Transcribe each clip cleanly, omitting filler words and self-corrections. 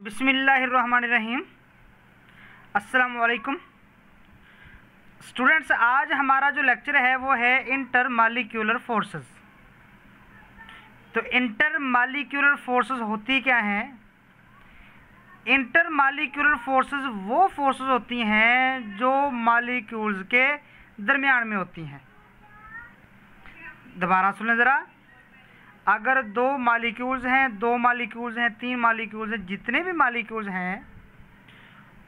बिस्मिल्लाहिर्रहमानिर्रहीम। अस्सलाम वालेकुम स्टूडेंट्स, आज हमारा जो लेक्चर है वो है इंटर मालिक्यूलर फोर्सेस। तो इंटर मालिक्यूलर फोर्सेस होती क्या हैं? इंटर मालिक्यूलर फोर्सेस वो फोर्सेस होती हैं जो मालिक्यूल्स के दरमियान में होती हैं। दोबारा सुनें ज़रा, अगर दो मालिक्यूल्स हैं, तीन मालिक्यूल्स हैं, जितने भी मालिक्यूल्स हैं,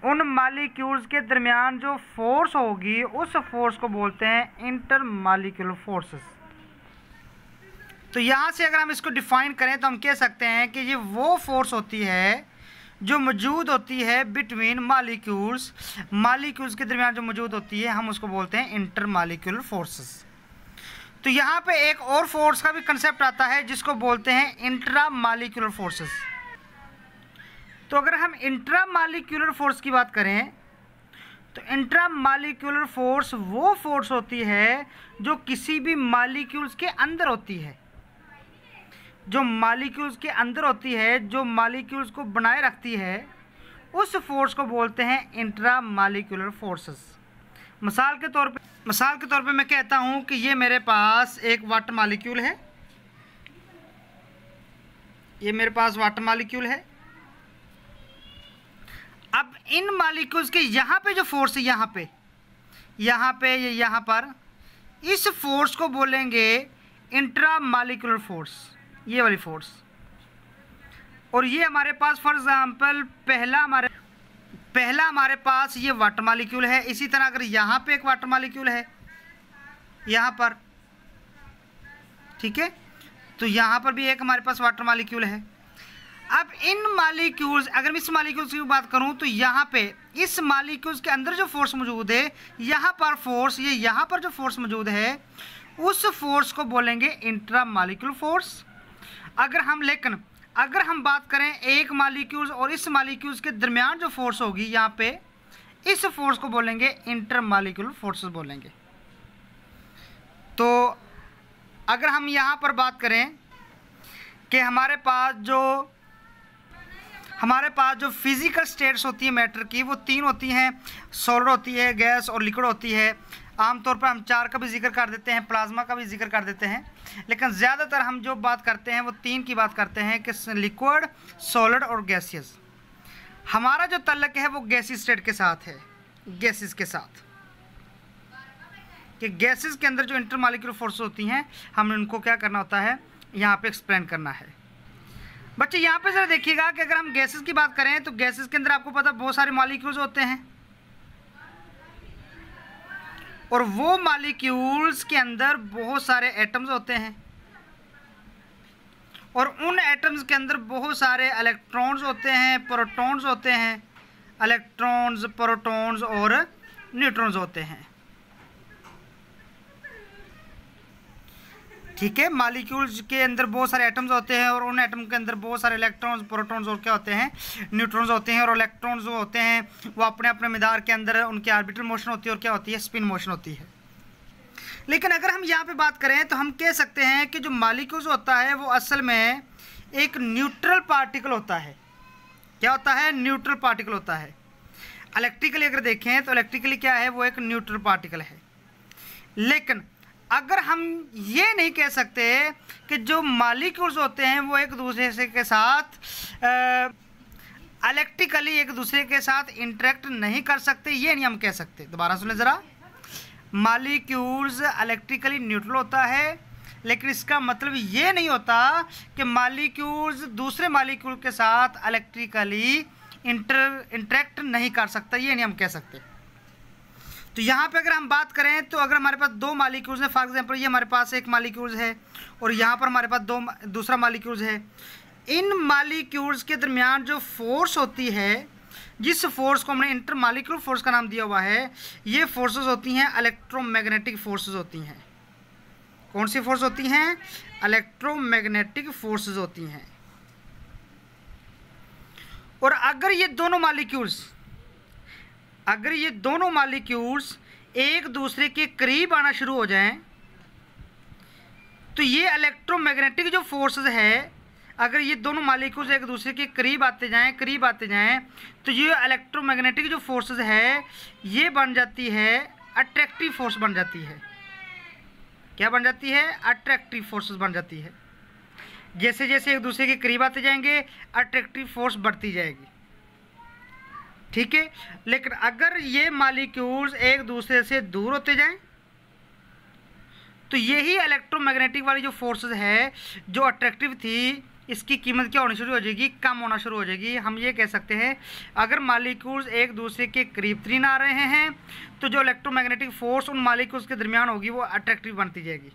उन मालिक्यूल्स के दरमियान जो फोर्स होगी उस फोर्स को बोलते हैं इंटर मालिक्यूलर फोर्सेस। तो यहाँ से अगर हम इसको डिफाइन करें तो हम कह सकते हैं कि ये वो फोर्स होती है जो मौजूद होती है बिटवीन मालिक्यूल्स के दरमियान जो मौजूद होती है, हम उसको बोलते हैं इंटर मालिक्यूलर फोर्सेस। तो यहाँ पे एक और फोर्स का भी कंसेप्ट आता है जिसको बोलते हैं इंट्रा मालिक्यूलर फोर्सेस। तो अगर हम इंट्रा मालिक्यूलर फोर्स की बात करें तो इंट्रा मालिक्यूलर फोर्स वो फोर्स होती है जो किसी भी मालिक्यूल्स के अंदर होती है, जो मालिक्यूल्स के अंदर होती है, जो मालिक्यूल्स को बनाए रखती है, उस फोर्स को बोलते हैं इंट्रा मालिक्यूलर फोर्सेस। मिसाल के तौर पे मैं कहता हूं कि ये मेरे पास एक वाटर मॉलिक्यूल है, ये मेरे पास वाटर मॉलिक्यूल है। अब इन मॉलिक्यूल्स के यहाँ पे जो फोर्स है, यहाँ पे यहाँ पर, इस फोर्स को बोलेंगे इंट्रा मालिक्यूलर फोर्स, ये वाली फोर्स। और ये हमारे पास फॉर एग्जांपल पहला हमारे पास ये वाटर मॉलिक्यूल है। इसी तरह अगर यहाँ पे एक वाटर मॉलिक्यूल है, यहाँ पर, ठीक है, तो यहाँ पर भी एक हमारे पास वाटर मॉलिक्यूल है। अब इन मॉलिक्यूल्स, अगर मैं इस मॉलिक्यूल्स की बात करूँ तो यहाँ पे इस मॉलिक्यूल्स के अंदर जो फोर्स मौजूद है, यहाँ पर फोर्स, ये यहाँ पर जो फोर्स मौजूद है, उस फोर्स को बोलेंगे इंट्रा मालिक्यूलर फोर्स। अगर हम बात करें एक मॉलिक्यूल्स और इस मॉलिक्यूल्स के दरमियान जो फोर्स होगी यहाँ पे, इस फोर्स को बोलेंगे इंटर मालिक्यूलर फोर्सेस बोलेंगे। तो अगर हम यहाँ पर बात करें कि हमारे पास जो फिजिकल स्टेट्स होती है मैटर की, वो तीन होती हैं, सॉलिड होती है, गैस और लिक्विड होती है। आमतौर पर हम चार का भी जिक्र कर देते हैं, प्लाज्मा का भी जिक्र कर देते हैं, लेकिन ज़्यादातर हम जो बात करते हैं वो तीन की बात करते हैं कि लिक्विड, सॉलिड और गैसियस। हमारा जो तल्लक है वो गैसीय स्टेट के साथ है, गैसेस के साथ, कि गैसेस के अंदर जो इंटरमॉलिक्यूलर फोर्स होती हैं, हमें उनको क्या करना होता है, यहाँ पे एक्सप्लेन करना है। बच्चे यहाँ पे ज़रा देखिएगा कि अगर हम गैसेस की बात करें तो गैसेस के अंदर आपको पता बहुत सारे मॉलिक्यूल्स होते हैं, और वो मॉलिक्यूल्स के अंदर बहुत सारे एटम्स होते हैं, और उन एटम्स के अंदर बहुत सारे इलेक्ट्रॉन्स होते हैं, प्रोटॉन्स होते हैं, इलेक्ट्रॉन्स, प्रोटॉन्स और न्यूट्रॉन्स होते हैं। ठीक है, मॉलिक्यूल्स के अंदर बहुत सारे एटम्स होते हैं और उन एटम के अंदर बहुत सारे इलेक्ट्रॉन्स, प्रोटॉन्स और क्या होते हैं, न्यूट्रॉन्स होते हैं। और इलेक्ट्रॉन्स जो होते हैं वो अपने अपने मिदार के अंदर उनकी ऑर्बिटल मोशन होती है और क्या होती है, स्पिन मोशन होती है। लेकिन अगर हम यहाँ पे बात करें तो हम कह सकते हैं कि जो मॉलिक्यूल्स होता है वो असल में एक न्यूट्रल पार्टिकल होता है। क्या होता है? न्यूट्रल पार्टिकल होता है। इलेक्ट्रिकली अगर देखें तो इलेक्ट्रिकली क्या है, वो एक न्यूट्रल पार्टिकल है। लेकिन अगर हम ये नहीं कह सकते कि जो मॉलिक्यूल्स होते हैं वो एक दूसरे से के साथ इलेक्ट्रिकली एक दूसरे के साथ इंटरेक्ट नहीं कर सकते, ये नहीं हम कह सकते। दोबारा सुने ज़रा, मॉलिक्यूल्स इलेक्ट्रिकली न्यूट्रल होता है, लेकिन इसका मतलब ये नहीं होता कि मॉलिक्यूल्स दूसरे मॉलिक्यूल के साथ इलेक्ट्रिकली इंटरेक्ट नहीं कर सकता, ये नहीं हम कह सकते। तो यहाँ पे अगर हम बात करें तो अगर हमारे पास दो मॉलिक्यूल्स हैं, फॉर एग्जांपल ये हमारे पास एक मॉलिक्यूल्स है और यहाँ पर हमारे पास दूसरा मॉलिक्यूल्स है, इन मॉलिक्यूल्स के दरमियान जो फोर्स होती है, जिस फोर्स को हमने इंटर मालिक्यूलर फोर्स का नाम दिया हुआ है, ये फोर्सेस होती हैं इलेक्ट्रोमैग्नेटिक फोर्सेस होती हैं। कौन सी फोर्स होती हैं? इलेक्ट्रोमैग्नेटिक फोर्सेस होती हैं। और अगर ये दोनों मॉलिक्यूल्स एक दूसरे के करीब आना शुरू हो जाएं तो ये इलेक्ट्रोमैग्नेटिक जो फोर्सेस है अगर ये दोनों मालिक्यूल्स एक दूसरे के करीब आते जाएं तो ये इलेक्ट्रोमैग्नेटिक जो फोर्सेस है ये बन जाती है अट्रैक्टिव फोर्स बन जाती है। क्या बन जाती है? अट्रैक्टिव फोर्सेस बन जाती है। जैसे जैसे एक दूसरे के करीब आते जाएंगे अट्रैक्टिव फोर्स बढ़ती जाएगी, ठीक है। लेकिन अगर ये मॉलिक्यूल्स एक दूसरे से दूर होते जाएं तो यही इलेक्ट्रोमैग्नेटिक वाली जो फोर्सेस है जो अट्रैक्टिव थी इसकी कीमत क्या होनी शुरू हो जाएगी? कम होना शुरू हो जाएगी। हम ये कह सकते हैं अगर मॉलिक्यूल्स एक दूसरे के करीब तरीन आ रहे हैं तो जो इलेक्ट्रोमैग्नेटिक फोर्स उन मॉलिक्यूल्स के दरमियान होगी वो अट्रैक्टिव बनती जाएगी।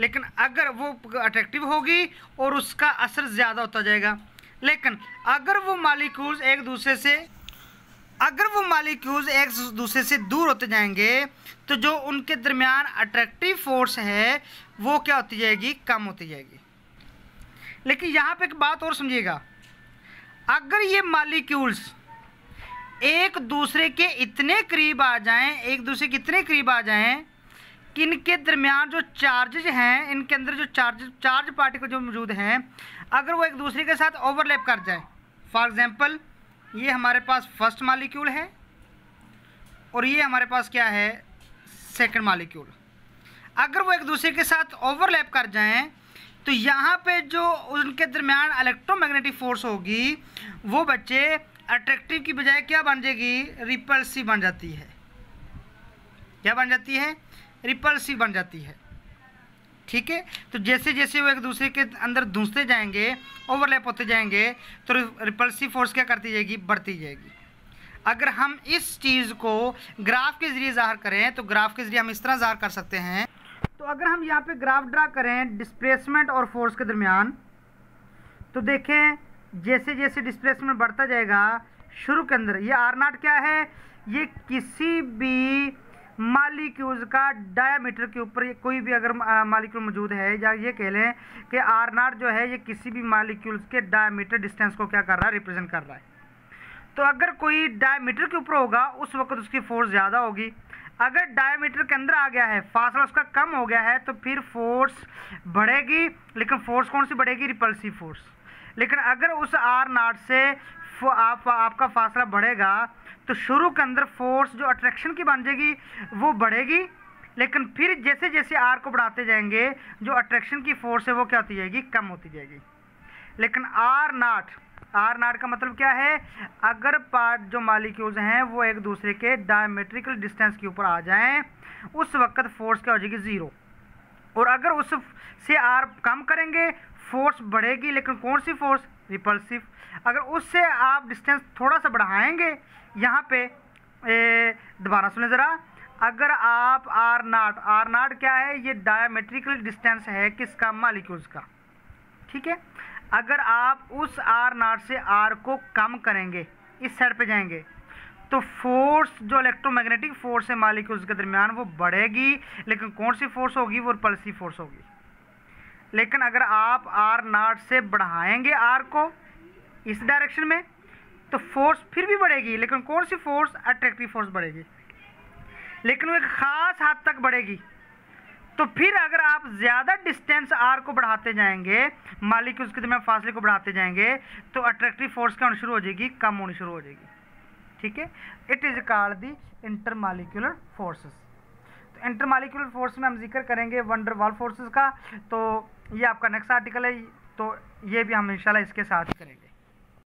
लेकिन अगर वो अट्रैक्टिव होगी और उसका असर ज़्यादा होता जाएगा। लेकिन अगर वो मॉलिक्यूल्स एक दूसरे से दूर होते जाएंगे तो जो उनके दरमियान अट्रैक्टिव फोर्स है वो क्या होती जाएगी? कम होती जाएगी। लेकिन यहाँ पे एक बात और समझिएगा, अगर ये मॉलिक्यूल्स एक दूसरे के इतने करीब आ जाएं कि इनके दरमियान जो चार्जेज हैं, इनके अंदर जो चार्ज पार्टिकल जो मौजूद हैं, अगर वो एक दूसरे के साथ ओवरलैप कर जाएं, फॉर एग्जांपल ये हमारे पास फर्स्ट मॉलिक्यूल है और ये हमारे पास क्या है? Second molecule. अगर वो एक दूसरे के साथ ओवरलैप कर जाएं तो यहाँ पे जो उनके दरमियान इलेक्ट्रोमैग्नेटिक फोर्स होगी वो बच्चे अट्रैक्टिव की बजाय क्या बन जाएगी? रिपल्सिव बन जाती है। क्या बन जाती है? रिपल्सिव बन जाती है, ठीक है। तो जैसे जैसे वो एक दूसरे के अंदर घुसते जाएंगे, ओवरलैप होते जाएंगे तो रिपल्सिव फोर्स क्या करती जाएगी? बढ़ती जाएगी। अगर हम इस चीज़ को ग्राफ के ज़रिए ज़ाहिर करें तो ग्राफ के ज़रिए हम इस तरह ज़ाहिर कर सकते हैं। तो अगर हम यहाँ पे ग्राफ ड्रा करें डिस्प्लेसमेंट और फोर्स के दरमियान तो देखें जैसे जैसे डिस्प्लेसमेंट बढ़ता जाएगा शुरू के अंदर ये R0 क्या है? ये किसी भी मॉलिक्यूल्स का डायमीटर के ऊपर कोई भी अगर मॉलिक्यूल मौजूद है या ये कह लें कि R0 जो है ये किसी भी मॉलिक्यूल्स के डायमीटर डिस्टेंस को क्या कर रहा है? रिप्रेजेंट कर रहा है। तो अगर कोई डायमीटर के ऊपर होगा उस वक्त उसकी फोर्स ज़्यादा होगी। अगर डायमीटर के अंदर आ गया है, फासला उसका कम हो गया है तो फिर फोर्स बढ़ेगी। लेकिन फोर्स कौन सी बढ़ेगी? Repulsive force. लेकिन अगर उस R0 से आपका फासला बढ़ेगा तो शुरू के अंदर फोर्स जो अट्रैक्शन की बन जाएगी वो बढ़ेगी। लेकिन फिर जैसे जैसे R को बढ़ाते जाएंगे जो अट्रैक्शन की फोर्स है वो क्या होती जाएगी? कम होती जाएगी। लेकिन R0 का मतलब क्या है? अगर पार्ट जो मॉलिक्यूल्स हैं वो एक दूसरे के डायमेट्रिकल डिस्टेंस के ऊपर आ जाएं उस वक्त फोर्स क्या हो जाएगी? ज़ीरो। और अगर उस से R कम करेंगे फोर्स बढ़ेगी। लेकिन कौन सी फोर्स? रिपल्सिव। अगर उससे आप डिस्टेंस थोड़ा सा बढ़ाएंगे, यहाँ पे दोबारा सुने ज़रा, अगर आप R0 क्या है? ये डायमेट्रिकल डिस्टेंस है किसका? मॉलिक्यूल्स का, ठीक है। अगर आप उस R0 से R को कम करेंगे, इस साइड पे जाएंगे तो फोर्स जो इलेक्ट्रोमैग्नेटिक फोर्स है मॉलिक्यूल्स के दरमियान वो बढ़ेगी। लेकिन कौन सी फोर्स होगी? वो रिपल्सिव फोर्स होगी। लेकिन अगर आप R0 से बढ़ाएंगे R को इस डायरेक्शन में तो फोर्स फिर भी बढ़ेगी। लेकिन कौन सी फोर्स? अट्रैक्टिव फोर्स बढ़ेगी। लेकिन वो एक ख़ास हद तक बढ़ेगी। तो फिर अगर आप ज़्यादा डिस्टेंस R को बढ़ाते जाएंगे, मॉलिक्यूल्स के दरमियान फासले को बढ़ाते जाएंगे तो अट्रैक्टिव फोर्स क्या होनी शुरू हो जाएगी? कम होनी शुरू हो जाएगी, ठीक है। It is called the intermolecular forces. तो इंटरमॉलिक्यूलर फोर्स में हम जिक्र करेंगे वैन डर वाल्स फोर्सेस का। तो ये आपका नेक्स्ट आर्टिकल है, तो ये भी हम इंशाल्लाह इसके साथ करेंगे।